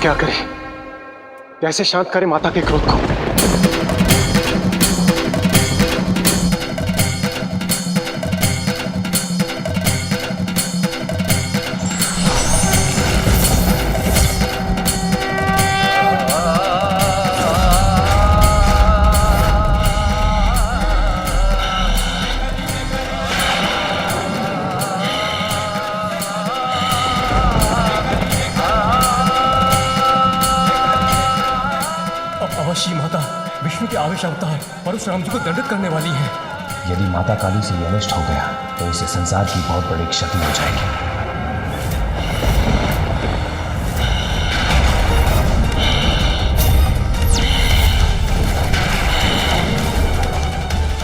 क्या करे, कैसे शांत करे माता के क्रोध को। अवश्य माता विष्णु के आवेश अवतार परशुराम जी को दंडित करने वाली है। यदि माता काली से ये अनिष्ट हो गया तो इसे संसार की बहुत बड़ी क्षति हो जाएगी।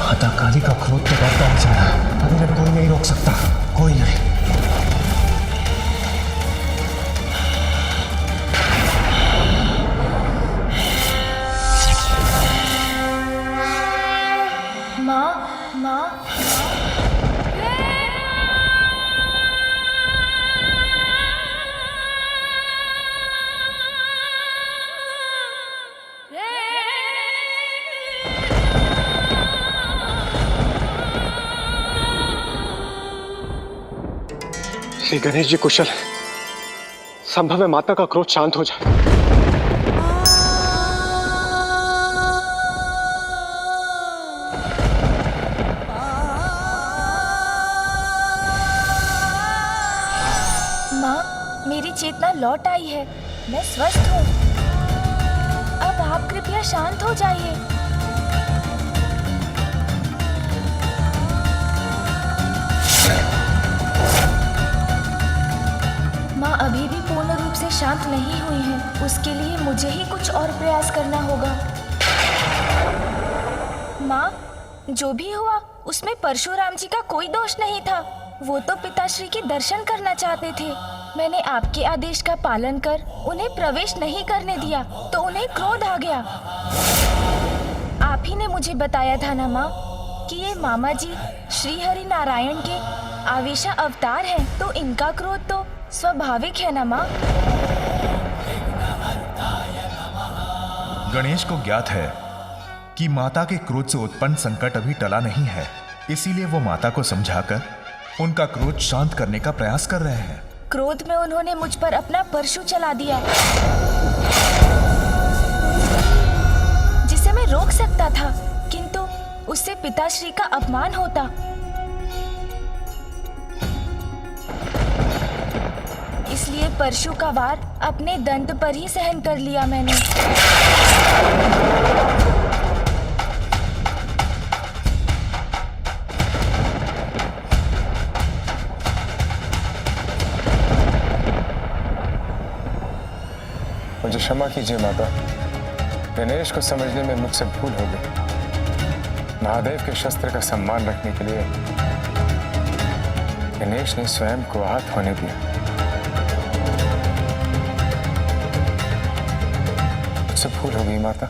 माता काली का क्रोध तो बढ़ता ही जा रहा है, अब इन्हें कोई नहीं रोक सकता, कोई नहीं। श्री गणेश जी कुशल है, संभव है माता का क्रोध शांत हो जाए। माँ, मेरी चेतना लौट आई है, मैं स्वस्थ हूँ। अब आप कृपया शांत हो जाइए। माँ अभी भी पूर्ण रूप से शांत नहीं हुई हैं। उसके लिए मुझे ही कुछ और प्रयास करना होगा। माँ, जो भी हुआ उसमें परशुराम जी का कोई दोष नहीं था। वो तो पिताश्री के दर्शन करना चाहते थे। मैंने आपके आदेश का पालन कर उन्हें प्रवेश नहीं करने दिया तो उन्हें क्रोध आ गया। आप ही ने मुझे बताया था ना माँ कि ये मामा जी श्री हरि नारायण के आवेशा अवतार हैं, तो इनका क्रोध तो स्वाभाविक है ना माँ। गणेश को ज्ञात है कि माता के क्रोध से उत्पन्न संकट अभी टला नहीं है, इसीलिए वो माता को समझाकर उनका क्रोध शांत करने का प्रयास कर रहे हैं। क्रोध में उन्होंने मुझ पर अपना परशु चला दिया, जिसे मैं रोक सकता था, किंतु उससे पिताश्री का अपमान होता। इसलिए परशु का वार अपने दंत पर ही सहन कर लिया मैंने। मुझे क्षमा कीजिए माता, गणेश को समझने में मुझसे भूल हो गई। महादेव के शस्त्र का सम्मान रखने के लिए गणेश ने स्वयं को आहत होने दिया। मुझसे भूल हो गई माता।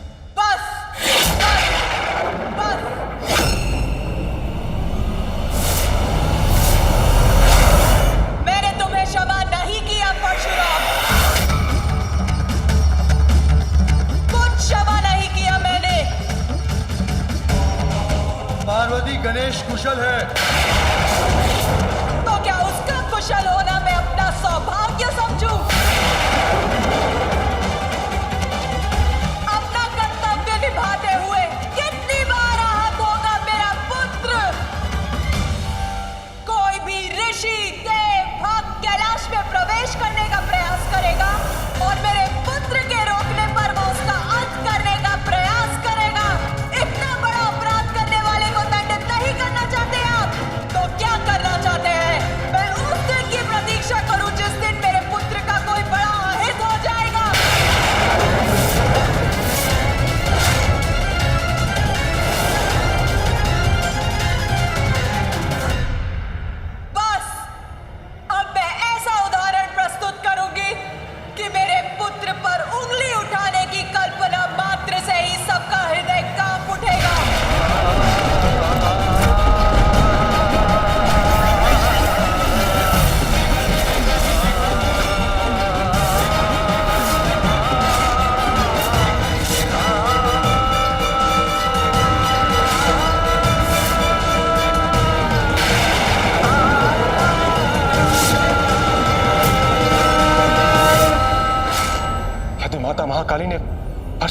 मैंने तुम्हें क्षमा नहीं किया परशुराम, कुछ क्षमा नहीं किया मैंने। पार्वती गणेश कुशल है तो क्या उसका कुशल होना मैं अपना सौभाग्य समझूं? अपना कर्तव्य निभाते हुए कितनी बार आहत होगा मेरा पुत्र? कोई भी ऋषि देव भक्त कैलाश में प्रवेश करने का प्रयास करेगा और मेरे पुत्र के रोकने पर वो उसका अंत करने का प्रयास करेगा। इतना बड़ा अपराध करने वाले को दंडित नहीं करना चाहते आप, तो क्या करना चाहते हैं? मैं उस दिन की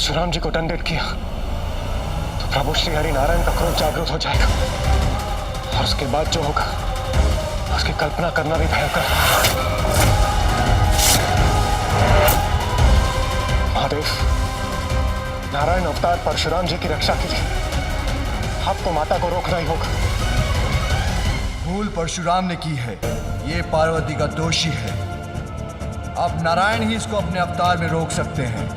परशुराम जी को दंडित किया तो प्रभु श्री हरि नारायण का क्रोध जागृत हो जाएगा और उसके बाद जो होगा उसकी कल्पना करना भी भयंकर है। महादेव, नारायण अवतार परशुराम जी की रक्षा के लिए आपको माता को रोकना ही होगा। भूल परशुराम ने की है, ये पार्वती का दोषी है। अब नारायण ही इसको अपने अवतार में रोक सकते हैं।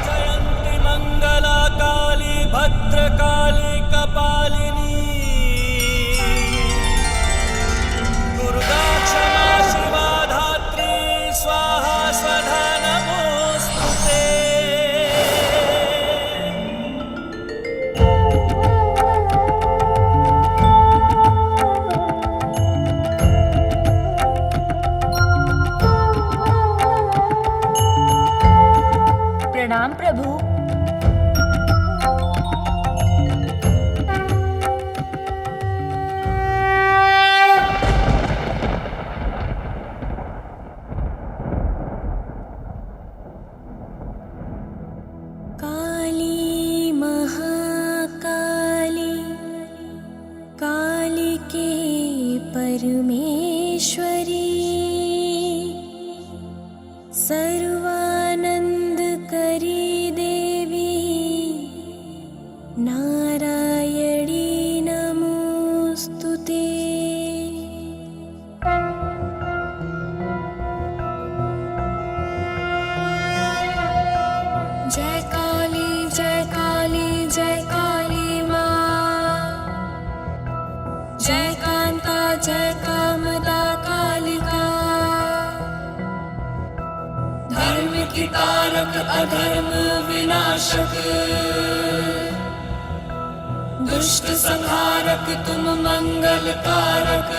जयंती मंगला काली भद्रकाली कपालिनी दुर्गा क्षमा शिवा धात्री स्वाहा स्वधा नमोस्तुते। प्रणाम प्रभु। काली महाकाली कालिके परमेश्वरी सर्वानंद करी देवी नारायणी नमोस्तुते। जय काली जय काली जय काली माँ, जय कांता जय कामदा कालिका, धर्म की तारक अधर्म विनाशक, दुष्ट संहारक तुम मंगल कारक।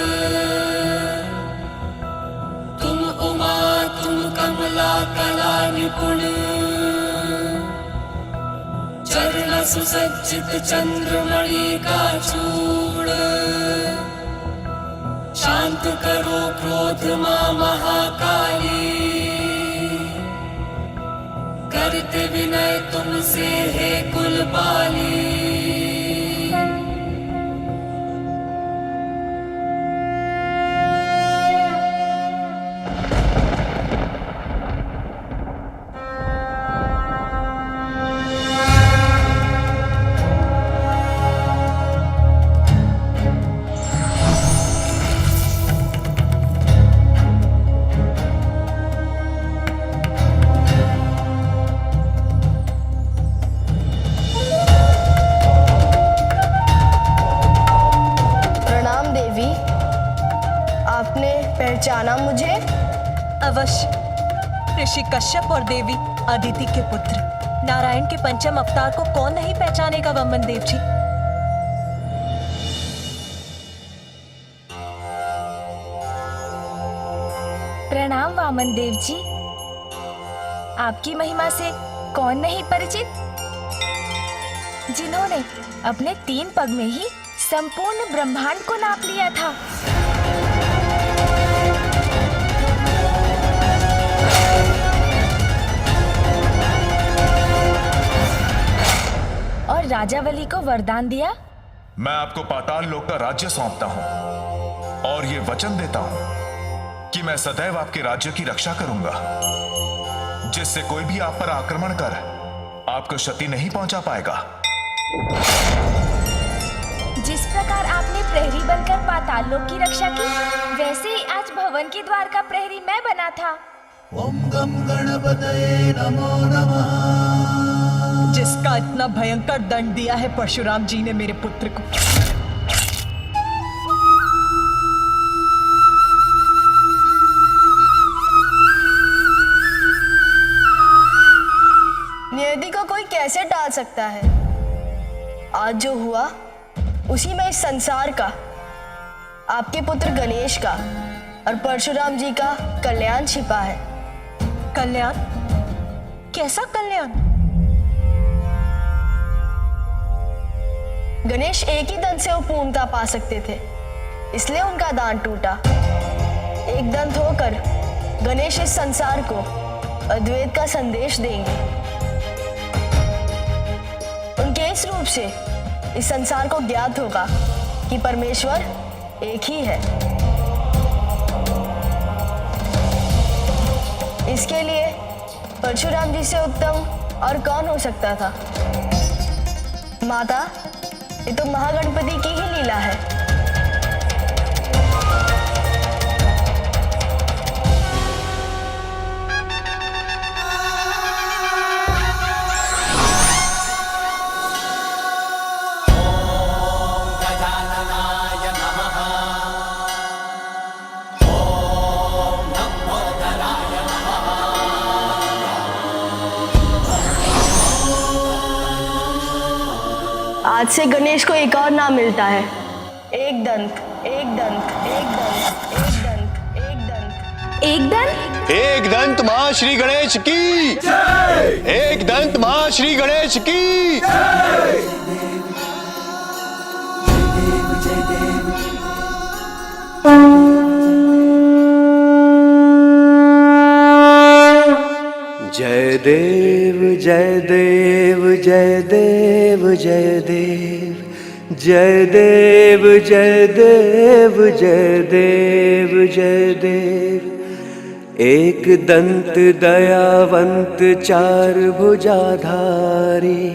तुम उमा तुम कमला कला निपुण, चरण सुसज्जित चंद्रमणि का चूड़, शांत करो क्रोध मां महाकाली, करते विनय तुमसे है कुलपाली। पहचाना मुझे? अवश्य, ऋषि कश्यप और देवी अदिति के पुत्र नारायण के पंचम अवतार को कौन नहीं पहचानेगा वामन देव जी। प्रणाम वामन देव जी। आपकी महिमा से कौन नहीं परिचित, जिन्होंने अपने 3 पग में ही संपूर्ण ब्रह्मांड को नाप लिया था। और राजावली को वरदान दिया। मैं आपको पाताल लोक का राज्य सौंपता हूं और ये वचन देता हूं कि मैं सदैव आपके राज्य की रक्षा करूंगा, जिससे कोई भी आप पर आक्रमण कर आपको क्षति नहीं पहुंचा पाएगा। जिस प्रकार आपने प्रहरी बनकर पाताल लोक की रक्षा की, वैसे ही आज भवन के द्वार का प्रहरी मैं बना था। ओम गम गणपतये नमो नमः। जिसका इतना भयंकर दंड दिया है परशुराम जी ने मेरे पुत्र को, सकता है। आज जो हुआ उसी में इस संसार का, आपके पुत्र गणेश का और परशुराम जी का कल्याण छिपा है। कल्याण? कैसा कल्याण? गणेश एक ही दंत से वो पूर्णता पा सकते थे, इसलिए उनका दान टूटा। एक दंत होकर गणेश इस संसार को अद्वैत का संदेश देंगे। उनके इस रूप से इस संसार को ज्ञात होगा कि परमेश्वर एक ही है। इसके लिए परशुराम जी से उत्तम और कौन हो सकता था? माता, ये तो महागणपति की ही लीला है। आज से गणेश को एक और नाम मिलता है, एक दंत, एक दंत, एक दंत, एक दंत, एक दंत। एक दंत? एक दंत मां श्री गणेश की जय। एक दंत मां श्री गणेश की जय देव जय देव जय देव जय देव जय देव जय देव जय देव जय देव। एक दंत दयावंत चार भुजाधारी,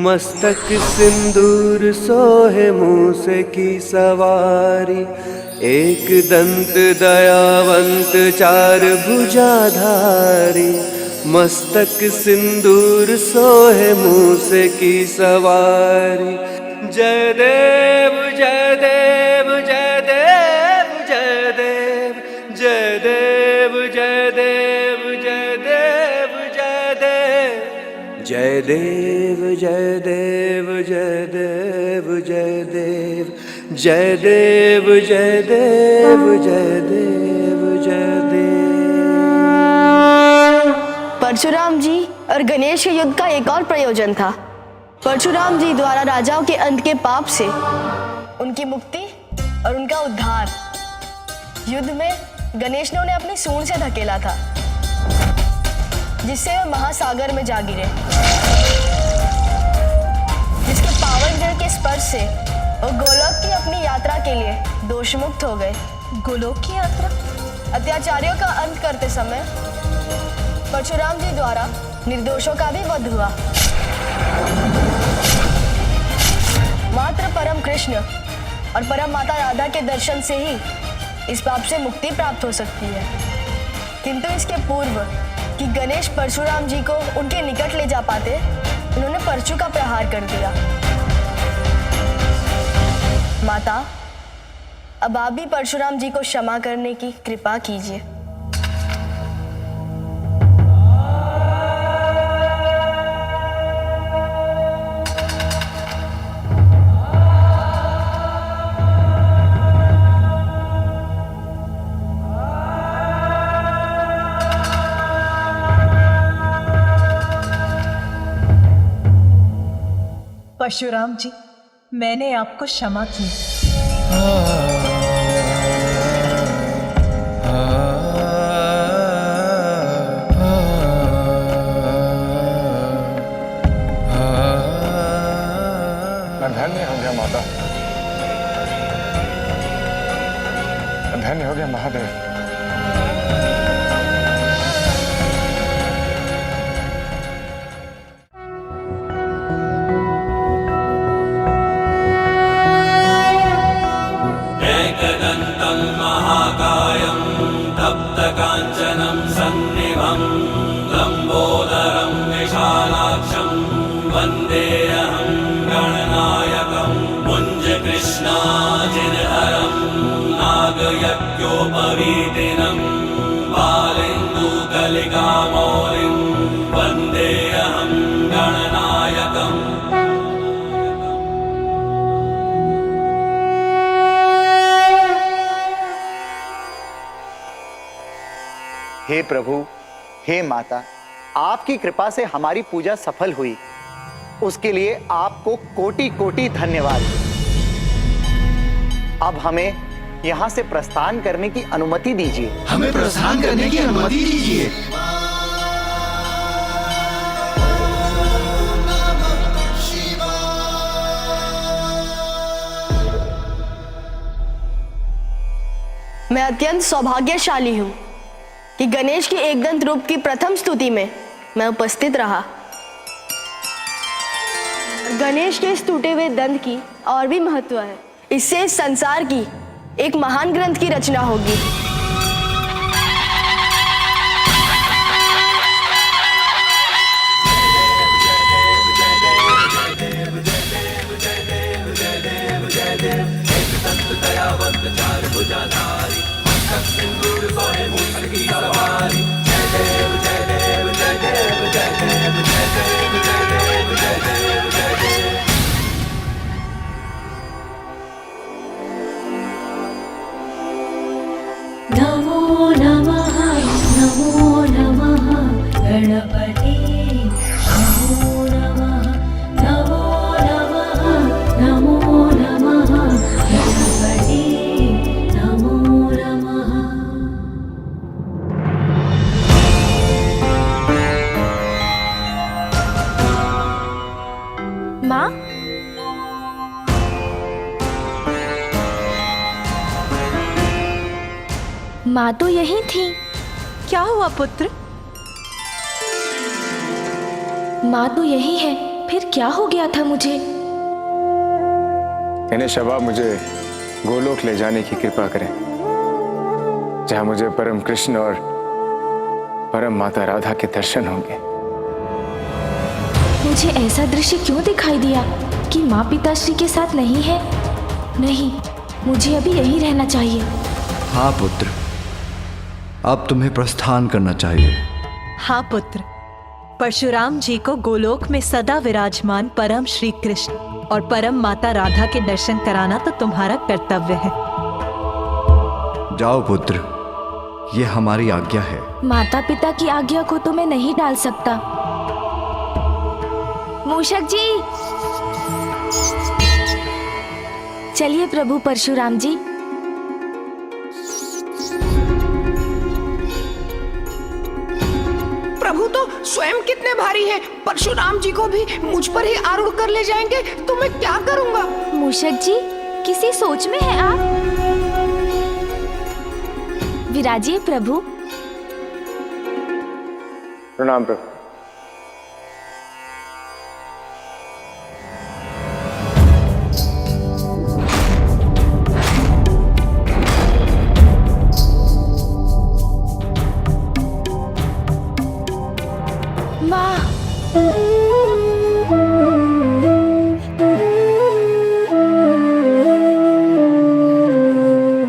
मस्तक सिंदूर सोहे मूस की सवारी। एक दंत दयावंत चार भुजाधारी, मस्तक सिंदूर सोहे मूस की सवारी। जय देव जय देव जय देव जय देव जय देव जय देव जय देव जय देव जय देव जय देव जय देव जय देव जय देव जय देव जय देव जय देव। परशुराम जी और गणेश के युद्ध का एक और प्रयोजन था। परशुराम जी द्वारा राजाओं के अंत के पाप से उनकी मुक्ति और उनका उद्धार। युद्ध में गणेश ने उन्हें अपनी सूंड से धकेला था, जिससे वे महासागर में जा गिरे, जिसके पावन जल के स्पर्श से वो गोलोक की अपनी यात्रा के लिए दोषमुक्त हो गए। गोलोक की यात्रा? अत्याचारियों का अंत करते समय परशुराम जी द्वारा निर्दोषों का भी वध हुआ। मात्र परम कृष्ण और परम माता राधा के दर्शन से ही इस पाप से मुक्ति प्राप्त हो सकती है। किंतु इसके पूर्व कि गणेश परशुराम जी को उनके निकट ले जा पाते, उन्होंने परशु का प्रहार कर दिया। माता, अब आप भी परशुराम जी को क्षमा करने की कृपा कीजिए। परशुराम जी, मैंने आपको क्षमा की। मैं धन्य हो गया माता, धन्य हो गया महादेव। एकदन्तं महाकायं तप्तकाञ्चनं सन्निभं लम्बोदरं विशालाक्षं वन्देऽहं गणनायकं मुञ्जकृष्णाजिनहरं नागयज्ञोपवीतिनं बालेन्दुकलिकामौलिं वन्देऽहं गणनायकम्। हे प्रभु, हे माता, आपकी कृपा से हमारी पूजा सफल हुई, उसके लिए आपको कोटि कोटि धन्यवाद। अब हमें यहाँ से प्रस्थान करने की अनुमति दीजिए। हमें प्रस्थान करने की अनुमति दीजिए। मैं अत्यंत सौभाग्यशाली हूँ कि गणेश के एकदंत रूप की प्रथम स्तुति में मैं उपस्थित रहा। गणेश के इस टूटे हुए दंत की और भी महत्व है। इससे इस संसार की एक महान ग्रंथ की रचना होगी। नमो नमः गणपते। नमो नमः गणपते। नमो नमः। माँ, माँ तो यही थी। क्या हुआ पुत्र? माँ तो यही है, फिर क्या हो गया था मुझे? गणेश, अब आप मुझे गोलोक ले जाने की कृपा करें, जहां मुझे परम कृष्ण और परम माता राधा के दर्शन होंगे। मुझे ऐसा दृश्य क्यों दिखाई दिया कि माँ पिताश्री के साथ नहीं है? नहीं, मुझे अभी यहीं रहना चाहिए। हाँ पुत्र, अब तुम्हें प्रस्थान करना चाहिए। हाँ पुत्र, परशुराम जी को गोलोक में सदा विराजमान परम श्री कृष्ण और परम माता राधा के दर्शन कराना तो तुम्हारा कर्तव्य है। जाओ पुत्र, ये हमारी आज्ञा है। माता पिता की आज्ञा को तो मैं नहीं डाल सकता। मूषक जी, चलिए प्रभु परशुराम जी। प्रभु तो स्वयं कितने भारी है, परशुराम जी को भी मुझ पर ही आरूढ़ कर ले जाएंगे तो मैं क्या करूंगा? मूषक जी, किसी सोच में हैं आप? विराजिए प्रभु। प्रणाम प्रभु।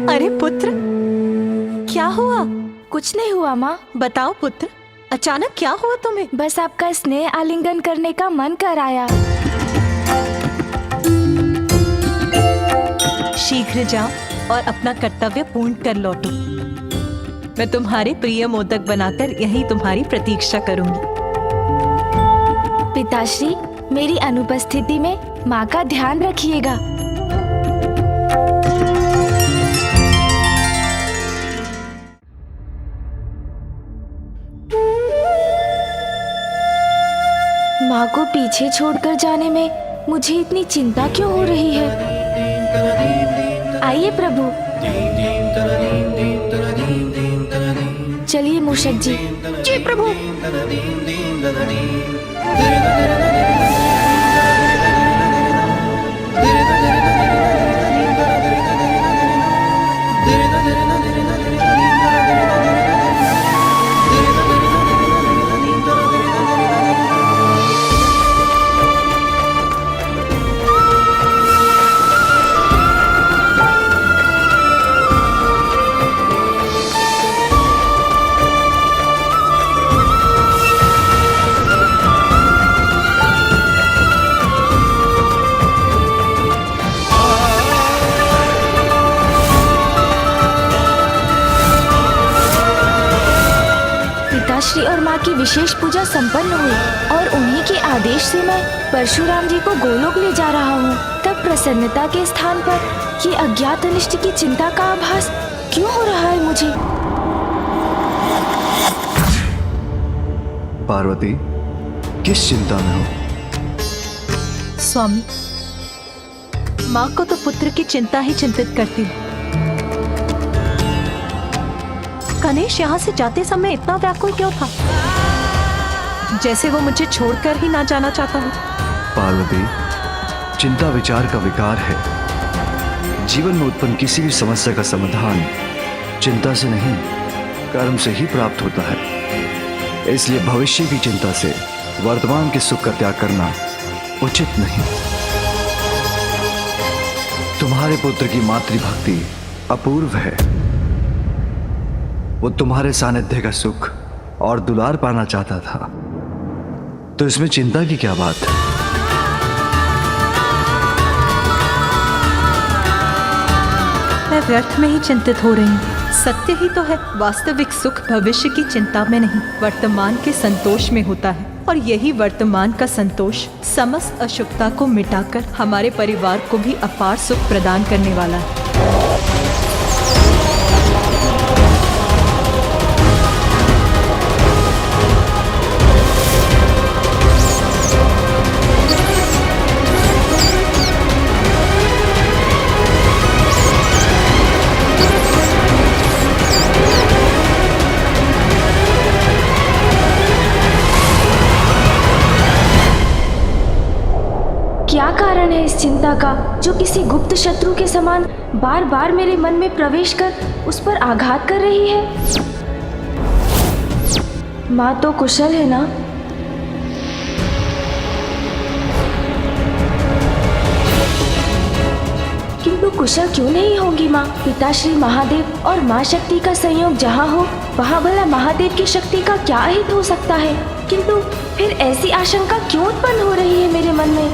अरे पुत्र, क्या हुआ? कुछ नहीं हुआ माँ। बताओ पुत्र, अचानक क्या हुआ तुम्हें? बस आपका स्नेह आलिंगन करने का मन कर आया। शीघ्र जाओ और अपना कर्तव्य पूर्ण कर लौटो। मैं तुम्हारे प्रिय मोदक बनाकर यहीं तुम्हारी प्रतीक्षा करूंगी। पिताश्री, मेरी अनुपस्थिति में माँ का ध्यान रखिएगा। माँ को पीछे छोड़कर जाने में मुझे इतनी चिंता क्यों हो रही है? आइए प्रभु। चलिए मूषक जी। जी प्रभु। पिताश्री और माँ की विशेष पूजा संपन्न हुई और उन्हीं के आदेश से मैं परशुराम जी को गोलोक ले जा रहा हूँ, तब प्रसन्नता के स्थान पर ये अज्ञात अनिष्ट की चिंता का आभास क्यों हो रहा है मुझे? पार्वती, किस चिंता में हो? स्वामी, माँ को तो पुत्र की चिंता ही चिंतित करती है। गणेश यहाँ से जाते समय इतना व्याकुल क्यों था, जैसे वो मुझे छोड़कर ही ना जाना चाहता हो। पार्वती, चिंता विचार का विकार है। जीवन में उत्पन्न किसी भी समस्या का समाधान चिंता से नहीं, कर्म से ही प्राप्त होता है। इसलिए भविष्य की चिंता से वर्तमान के सुख का त्याग करना उचित नहीं। तुम्हारे पुत्र की मातृभक्ति अपूर्व है। वो तुम्हारे सानिध्य का सुख और दुलार पाना चाहता था, तो इसमें चिंता की क्या बात है? मैं व्यर्थ में ही चिंतित हो रही हूँ। सत्य ही तो है, वास्तविक सुख भविष्य की चिंता में नहीं, वर्तमान के संतोष में होता है। और यही वर्तमान का संतोष समस्त अशुभता को मिटाकर हमारे परिवार को भी अपार सुख प्रदान करने वाला है। क्या कारण है इस चिंता का, जो किसी गुप्त शत्रु के समान बार बार मेरे मन में प्रवेश कर उस पर आघात कर रही है? माँ तो कुशल है ना? किंतु कुशल क्यों नहीं होंगी माँ? पिताश्री महादेव और माँ शक्ति का संयोग जहाँ हो, वहाँ भला महादेव की शक्ति का क्या हित हो सकता है? किंतु फिर ऐसी आशंका क्यों उत्पन्न हो रही है मेरे मन में?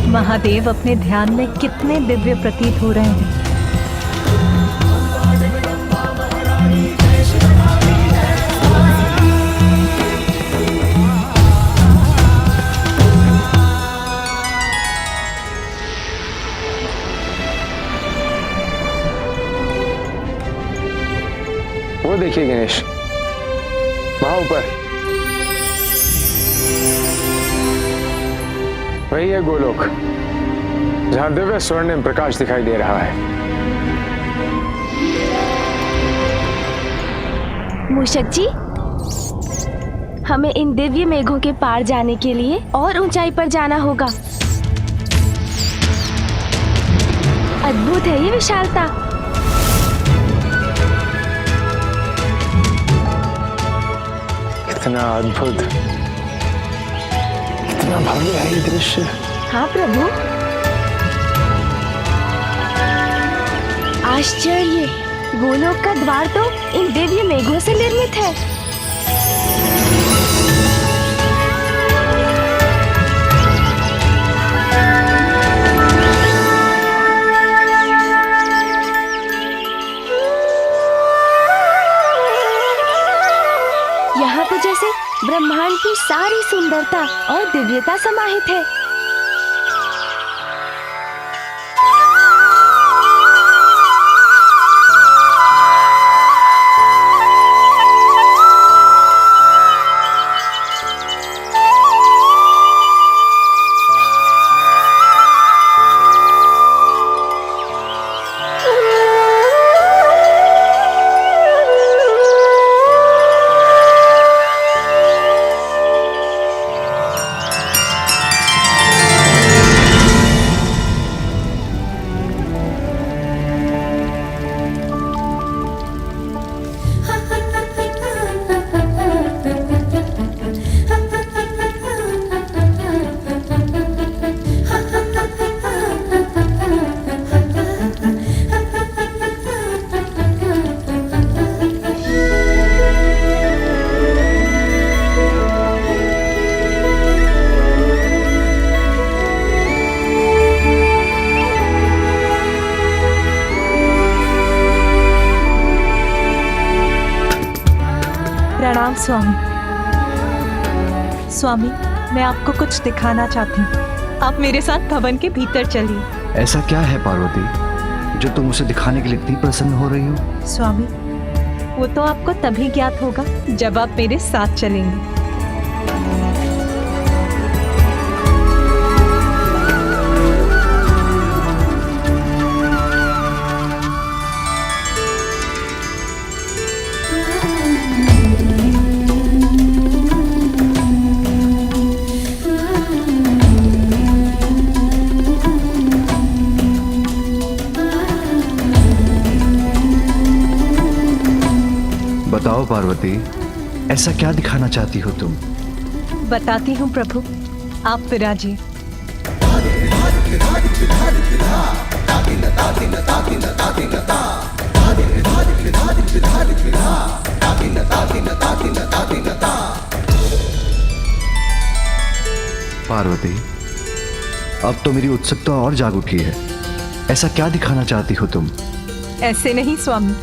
महादेव अपने ध्यान में कितने दिव्य प्रतीत हो रहे हैं। वो देखिए गणेश, वहां ऊपर वही है गोलोक, जहां दिव्य स्वर्णिम प्रकाश दिखाई दे रहा है। मूषक जी, हमें इन दिव्य मेघों के पार जाने के लिए और ऊंचाई पर जाना होगा। अद्भुत है ये विशालता। कितना अद्भुत, कितना भव्य है ये दृश्य। हाँ प्रभु, आश्चर्य, गोलोक का द्वार तो इन दिव्य मेघों से निर्मित है। ब्रह्मांड की सारी सुंदरता और दिव्यता समाहित है। प्रणाम स्वामी। स्वामी, मैं आपको कुछ दिखाना चाहती हूँ। आप मेरे साथ भवन के भीतर चलिए। ऐसा क्या है पार्वती जो तुम उसे दिखाने के लिए इतनी प्रसन्न हो रही हो? स्वामी, वो तो आपको तभी ज्ञात होगा जब आप मेरे साथ चलेंगे। बताओ पार्वती, ऐसा क्या दिखाना चाहती हो तुम? बताती हूँ प्रभु, आप विराजिए। पार्वती, अब तो मेरी उत्सुकता और जाग उठी है। ऐसा क्या दिखाना चाहती हो तुम? ऐसे नहीं स्वामी,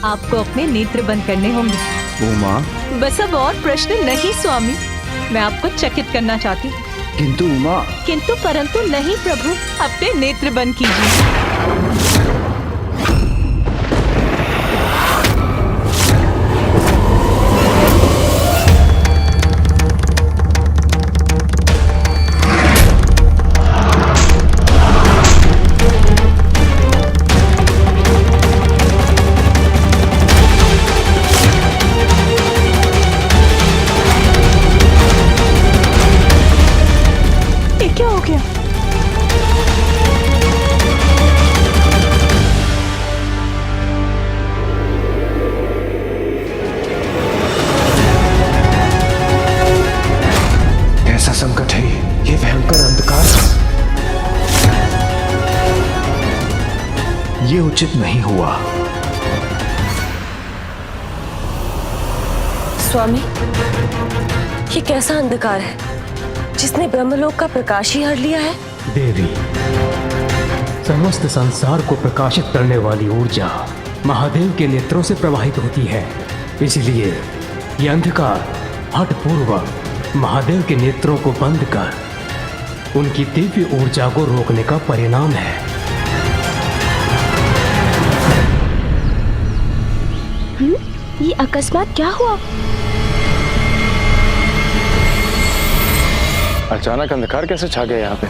आपको अपने नेत्र बंद करने होंगे। उमा, बस अब और प्रश्न नहीं स्वामी, मैं आपको चकित करना चाहती हूँ। किंतु उमा। किंतु परंतु नहीं प्रभु, अपने नेत्र बंद कीजिए। क्या हो गया? ऐसा संकट है, ये भयंकर अंधकार, ये उचित नहीं हुआ। स्वामी, ये कैसा अंधकार है जिसने ब्रह्मलोक का प्रकाश ही हर लिया है? देवी, समस्त संसार को प्रकाशित करने वाली ऊर्जा महादेव के नेत्रों से प्रवाहित होती है। इसलिए यह अंधकार हठपूर्वक महादेव के नेत्रों को बंद कर उनकी दिव्य ऊर्जा को रोकने का परिणाम है। ये अकस्मात क्या हुआ? अचानक अंधकार कैसे छा गया यहाँ पे?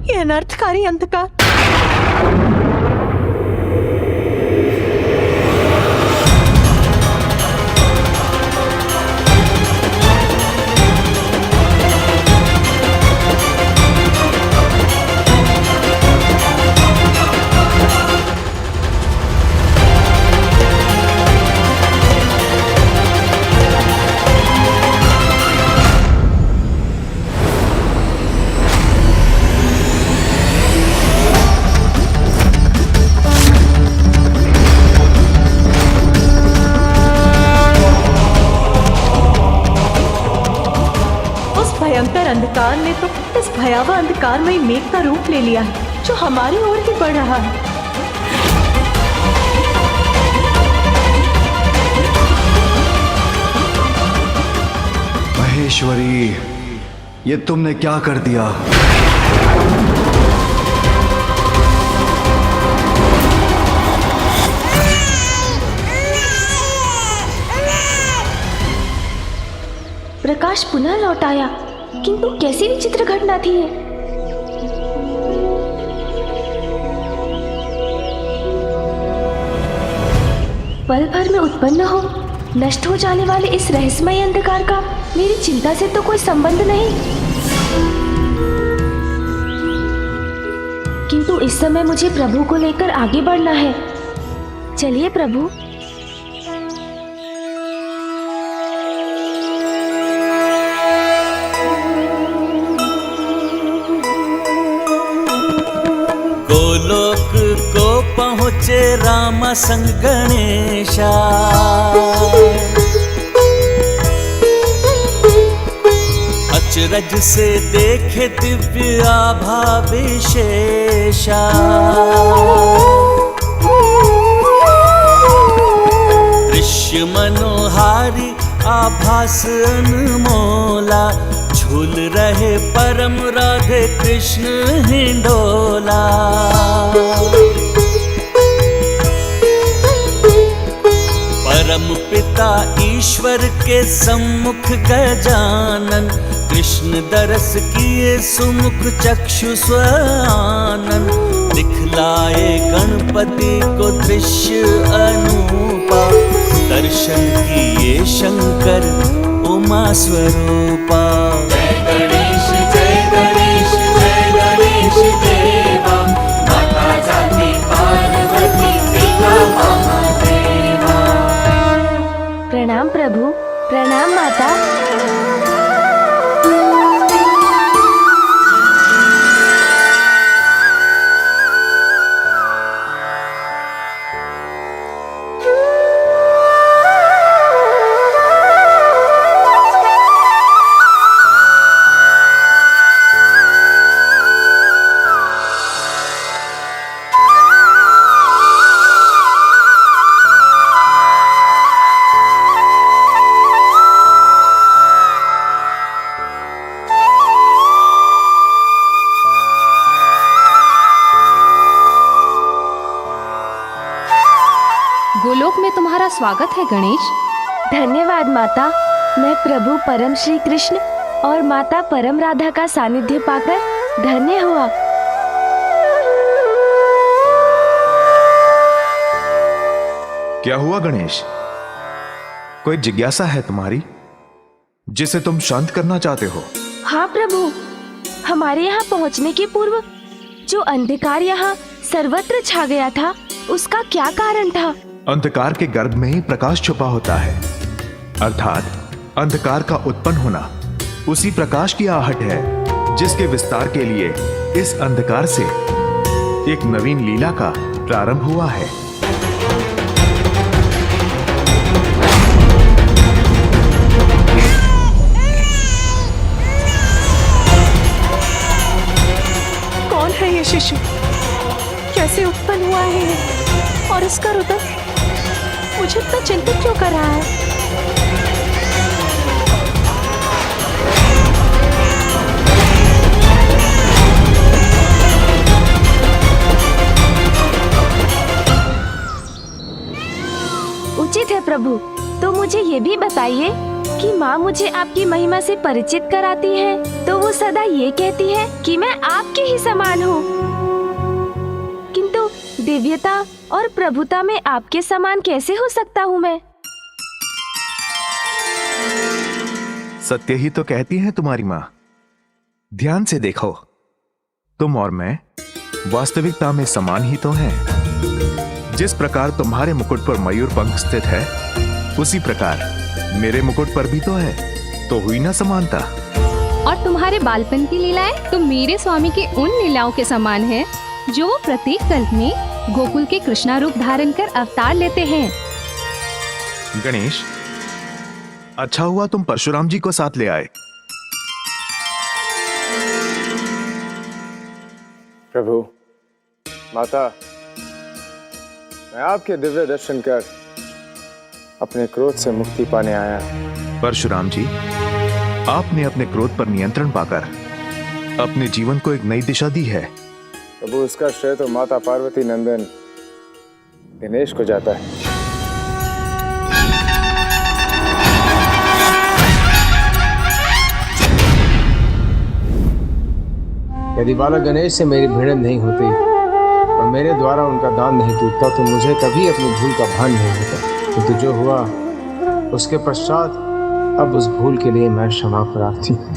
ये अनर्थकारी अंधकार। भयंकर अंधकार ने तो इस भयावह अंधकारमय मेघ का रूप ले लिया है, जो हमारी ओर ही बढ़ रहा है। महेश्वरी, ये तुमने क्या कर दिया? प्रकाश पुनः लौट आया, किंतु कैसी विचित्र घटना थी ये। पल भर में उत्पन्न हो, नष्ट हो जाने वाले इस रहस्यमय अंधकार का मेरी चिंता से तो कोई संबंध नहीं, किंतु इस समय मुझे प्रभु को लेकर आगे बढ़ना है। चलिए प्रभु। गोलोक को पहुँचे राम संग गणेशा, अचरज से देखे दिव्य आभा विशेषा। दृश्य मनोहारी आभास अनमोला, झूल रहे परम राधे कृष्ण हिंडोला। परम पिता ईश्वर के सम्मुख गजानन, कृष्ण दरस किए सुमुख चक्षु स्वानन। दिखलाए गणपति को दृश्य अनूपा, दर्शन किए शंकर उमा स्वरूपा। जय गणेश जय गणेश जय गणेश देवा, माता जाति पार्वती पिता महादेवा। प्रणाम प्रभु, प्रणाम माता। गोलोक में तुम्हारा स्वागत है गणेश। धन्यवाद माता। मैं प्रभु परम श्री कृष्ण और माता परम राधा का सानिध्य पाकर धन्य हुआ। क्या हुआ गणेश? कोई जिज्ञासा है तुम्हारी जिसे तुम शांत करना चाहते हो? हाँ प्रभु, हमारे यहाँ पहुँचने के पूर्व जो अंधकार यहाँ सर्वत्र छा गया था, उसका क्या कारण था? अंधकार के गर्भ में ही प्रकाश छुपा होता है, अर्थात अंधकार का उत्पन्न होना उसी प्रकाश की आहट है, जिसके विस्तार के लिए इस अंधकार से एक नवीन लीला का प्रारंभ हुआ है। कौन है ये शिशु? कैसे उत्पन्न हुआ है और इसका रुदन मुझे इतना चिंतित क्यों कर रहा है? उचित है प्रभु, तो मुझे ये भी बताइए कि माँ मुझे आपकी महिमा से परिचित कराती है तो वो सदा ये कहती है कि मैं आपके ही समान हूँ, किंतु दिव्यता और प्रभुता में आपके समान कैसे हो सकता हूँ मैं? सत्य ही तो कहती है तुम्हारी माँ। ध्यान से देखो, तुम और मैं वास्तविकता में समान ही तो हैं। जिस प्रकार तुम्हारे मुकुट पर मयूर पंख स्थित है, उसी प्रकार मेरे मुकुट पर भी तो है, तो हुई ना समानता। और तुम्हारे बालपन की लीलाएं तो मेरे स्वामी की उन लीलाओं के समान है जो वो प्रत्येक कल्प में गोकुल के कृष्णा रूप धारण कर अवतार लेते हैं। गणेश, अच्छा हुआ तुम परशुराम जी को साथ ले आए। प्रभु, माता, मैं आपके दिव्य दर्शन कर अपने क्रोध से मुक्ति पाने आया। परशुराम जी, आपने अपने क्रोध पर नियंत्रण पाकर अपने जीवन को एक नई दिशा दी है। प्रभु, इसका श्रेय तो माता पार्वती नंदन गणेश को जाता है। यदि बालक गणेश से मेरी भिड़ंत नहीं होती और मेरे द्वारा उनका दान नहीं टूटता तो मुझे कभी अपनी भूल का भान नहीं होता। किंतु जो हुआ उसके पश्चात अब उस भूल के लिए मैं क्षमा प्रार्थी हूँ।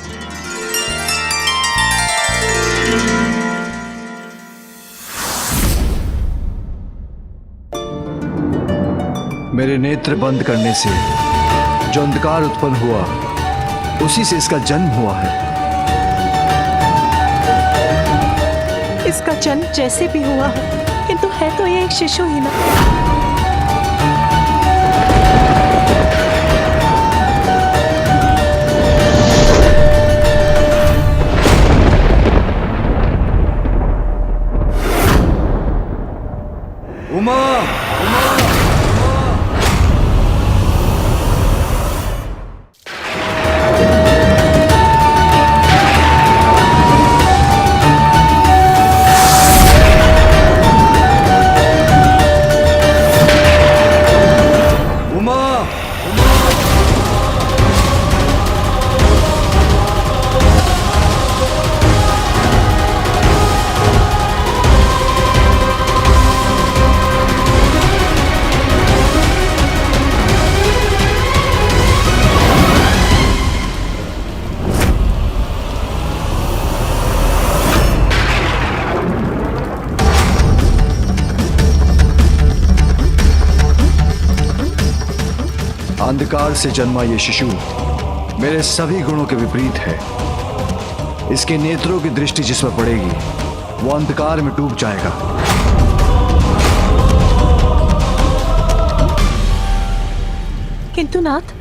मेरे नेत्र बंद करने से जो अंधकार उत्पन्न हुआ उसी से इसका जन्म हुआ है। इसका जन्म जैसे भी हुआ है, किंतु है तो ये एक शिशु ही ना। उमा, अंधकार से जन्मा ये शिशु मेरे सभी गुणों के विपरीत है। इसके नेत्रों की दृष्टि जिस पर पड़ेगी वो अंधकार में डूब जाएगा। किंतु नाथ,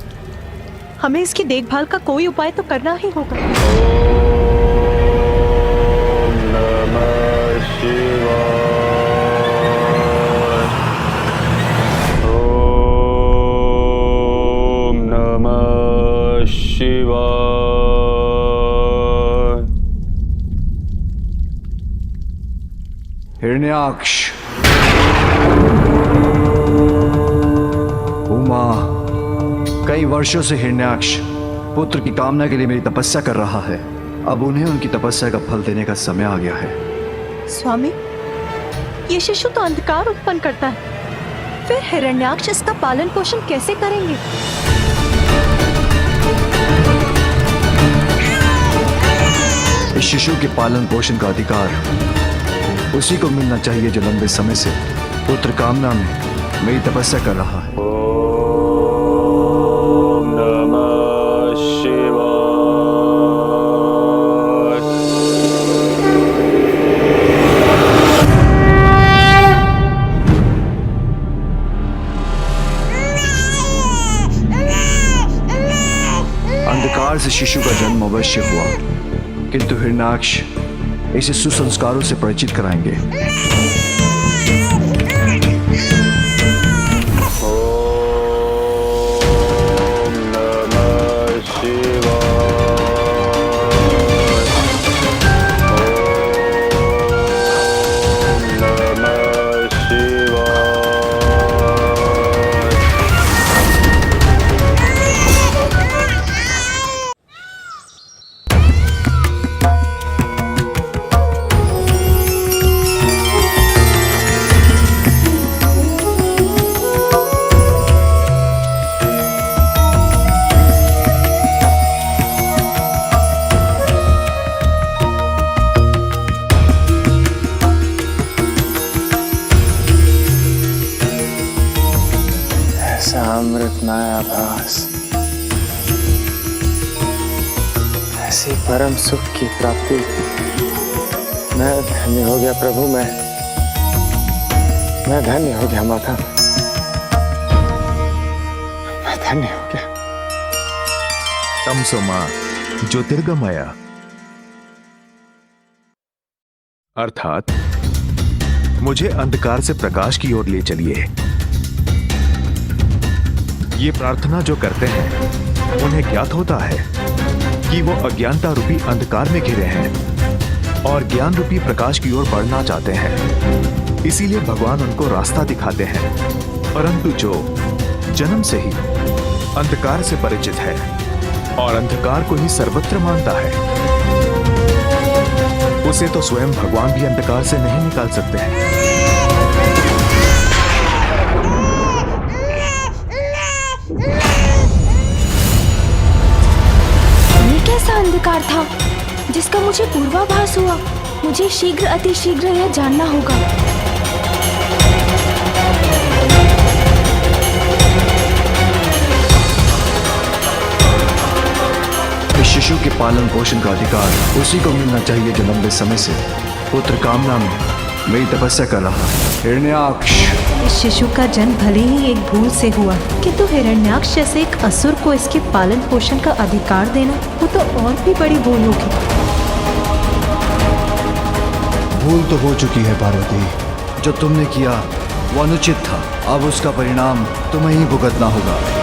हमें इसकी देखभाल का कोई उपाय तो करना ही होगा। हिरण्याक्ष, उमा, कई वर्षों से हिरण्याक्ष पुत्र की कामना के लिए मेरी तपस्या कर रहा है। अब उन्हें उनकी तपस्या का फल देने का समय आ गया है। स्वामी, ये शिशु तो अंधकार उत्पन्न करता है, फिर हिरण्याक्ष इसका पालन पोषण कैसे करेंगे? इस शिशु के पालन पोषण का अधिकार उसी को मिलना चाहिए जो लंबे समय से पुत्र कामना में मेरी तपस्या कर रहा है। ओम नमः शिवाय। अंधकार से शिशु का जन्म अवश्य हुआ, किंतु हिरण्याक्ष इसे सुसंस्कारों से परिचित कराएंगे। ओम नमः शिवाय। ओम नमः शिवाय। ऐसा अमृतमय आभास, ऐसी परम सुख की प्राप्ति, मैं धन्य हो गया प्रभु। मैं धन्य हो गया माता, मैं धन्य हो गया। तमसो मां ज्योतिर्गमय। अर्थात मुझे अंधकार से प्रकाश की ओर ले चलिए। ये प्रार्थना जो करते हैं उन्हें ज्ञात होता है कि वो अज्ञानता रूपी अंधकार में घिरे हैं और ज्ञान रूपी प्रकाश की ओर बढ़ना चाहते हैं। इसीलिए भगवान उनको रास्ता दिखाते हैं। परंतु जो जन्म से ही अंधकार से परिचित है और अंधकार को ही सर्वत्र मानता है, उसे तो स्वयं भगवान भी अंधकार से नहीं निकाल सकते हैं। ये कैसा अंधकार था जिसका मुझे पूर्वाभास हुआ? मुझे शीघ्र अतिशीघ्र यह जानना होगा। इस शिशु के पालन पोषण का अधिकार उसी को मिलना चाहिए जो लंबे समय से पुत्र कामना में मेरी तपस्या कर रहा। हिरण्याक्ष, इस शिशु का जन्म भले ही एक भूल से हुआ, किंतु हिरण्याक्ष जैसे एक असुर को इसके पालन पोषण का अधिकार देना, वो तो और भी बड़ी भूल होगी। भूल तो हो चुकी है पार्वती। जो तुमने किया वो अनुचित था। अब उसका परिणाम तुम्हें ही भुगतना होगा।